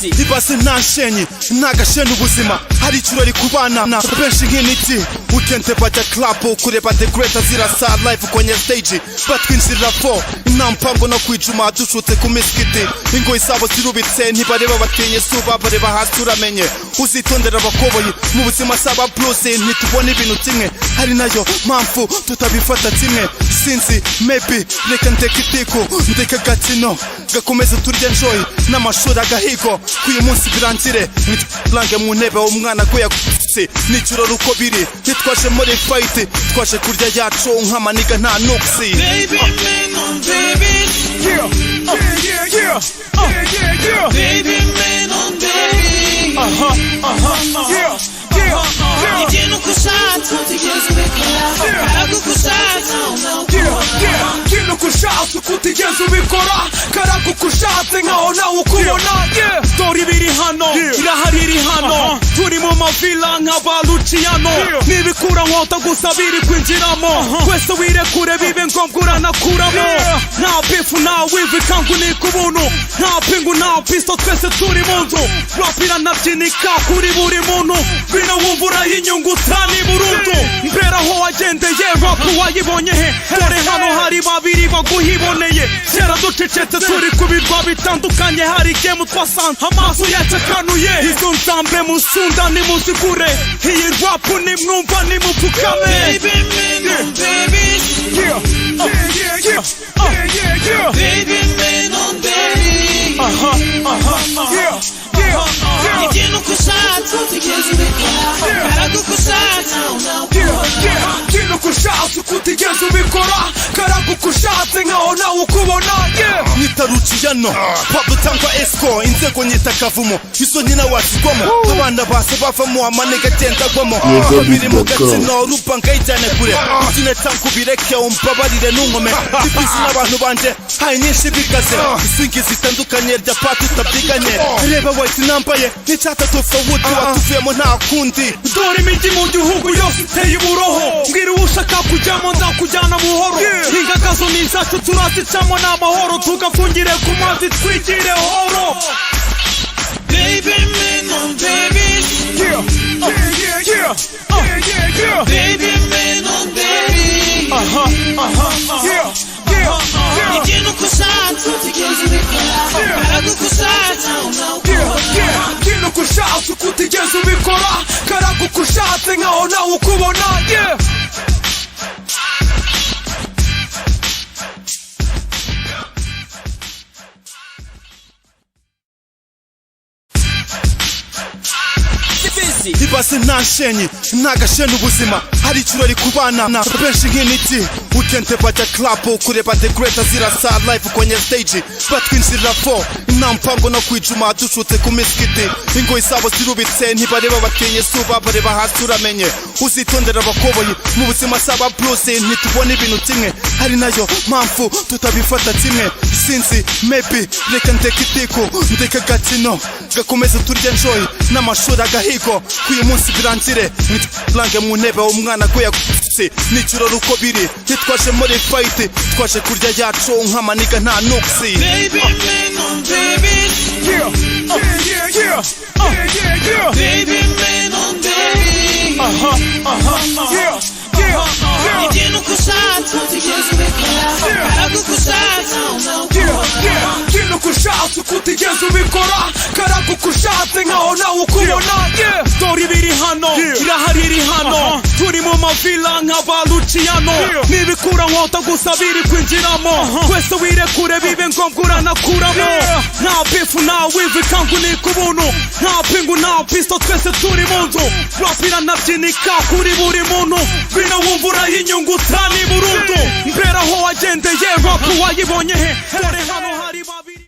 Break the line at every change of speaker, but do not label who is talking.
ibase ntashenyi ntagashena ubuzima hari ikirori kubana na benshi nk'initi ukente bajya club kureba the great zirasa live kwenye stage batwinjirira fo nta mpango no kwijuma dushutse ku miskiti ingoyi zabo zirubitse ntibareba batinye izuba bareba hasi uramenye uzitondera abakoboyi mu buzima saba blues ntitubona ibintu kimwe hari nayo mpamvu tutabifata kimwe sinzi maybe reka ndeke itiko ndeke gakino gakomeza turya enjoy n'amashuri agahigo kuyu munsi birangire nitlange mu ntebe umwana ko yakutse n'ikirori uko biri ntitwaje muri fight twaje kurya yacu nk'amaniga nta nuksi
baby man on baby yeah baby man on baby ikintu kushatse utigeze ubikora karagukushatse
ikintu kushatse utigeze ubikora karagukushatse nkaho nawe ukubona dore ibiri hano irahari iri hano turi mu mavila nk'abaluciyano nibikura nkota gusa biri kwinjiramo twese wirekure bibe ngombwa uranakuramo nta bifu nta wivi kangu ni ku buntu nta pingu nta pisto twese turi mu nzu rapira nabyinika kuri buri muntu bino wumva urayinyungu utani burundu mbere aho wagendeye rapu wayibonye he dore hano hari babiri baguhiboneye kera ducecetse turi ku birwa bitandukanye hari gemu twasanze amaso yacakanuye izo nzambe musunda nimuzigure iyi rapu nimwumva nimupfukame
baby man on baby baby man on baby ikintu kushatse utigeze ubikora karagukushatse
ikintu kushatse utigeze ubikora karagukushatse nkaho nawe ukubona
nitaruciyano pablo cyangwa esco inzego nyita kavumo izo nyina wasigwamo abana base bavamo amanega atendagwamo babiri mu gatsino rubanga ijyane kure ikine cyangwa ubireke umbabarire n'unkome ipizi n'abantu banje hari nyinshi bikaze iswingi zitandukanye rya pati utabyiganye reba white nambaye n'icyata tufa wood watuvuyemo nta kundi
dore imijyi mu gihugu yose iteye uburoho mbwira ushaka kujyamo ndakujyana buhoro ingagazo ni izacu turazicamo n'amahoro tugafungire ku mazi twigire horo
baby man on baby baby man on baby ikintu kushatse utigeze ubikora karagukushatse
ikintu kushatse utigeze ubikora karagukushatse nkaho nawe ukubona
ibase ntashenyi ntagashena ubuzima hari ikirori kubana na benshi nk'initi ukente bajya club kureba the great zirasa live kwenye stage batwinjirira fo nta mpango no kwijuma dushutse ku miskiti ingoyi zabo zirubitse ntibareba batinye izuba bareba hasi uramenye uzitondera abakoboyi mu buzima saba blues ntitubona ibintu kimwe hari nayo mpamvu tutabifata kimwe sinzi maybe reka ndeke itiko ndeke gakino gakomeza turya enjoy n'amashuri agahigo kuyu munsi birangire nitlange mu ntebe umwana ko yakutse n'ikirori uko biri ntitwaje muri fight twaje kurya yacu nk'amaniga nta nuksi
baby man on baby baby man on baby ikintu kushatse utigeze ubikora karagukushatse
ikintu kushatse utigeze ubikora karagukushatse nkaho nawe ukubona dore ibiri hano irahari iri hano turi mu mavila nk'abaluciyano nibikura nkota gusa biri kwinjiramo twese wirekure bibe ngombwa uranakuramo nta bifu nta wivi kangu ni ku buntu nta pingu nta pisto twese turi mu nzu rapira nabyinika kuri buri muntu bino wumva urayinyungu utani burundu mbere aho wagendeye rapu wayibonye he dore hano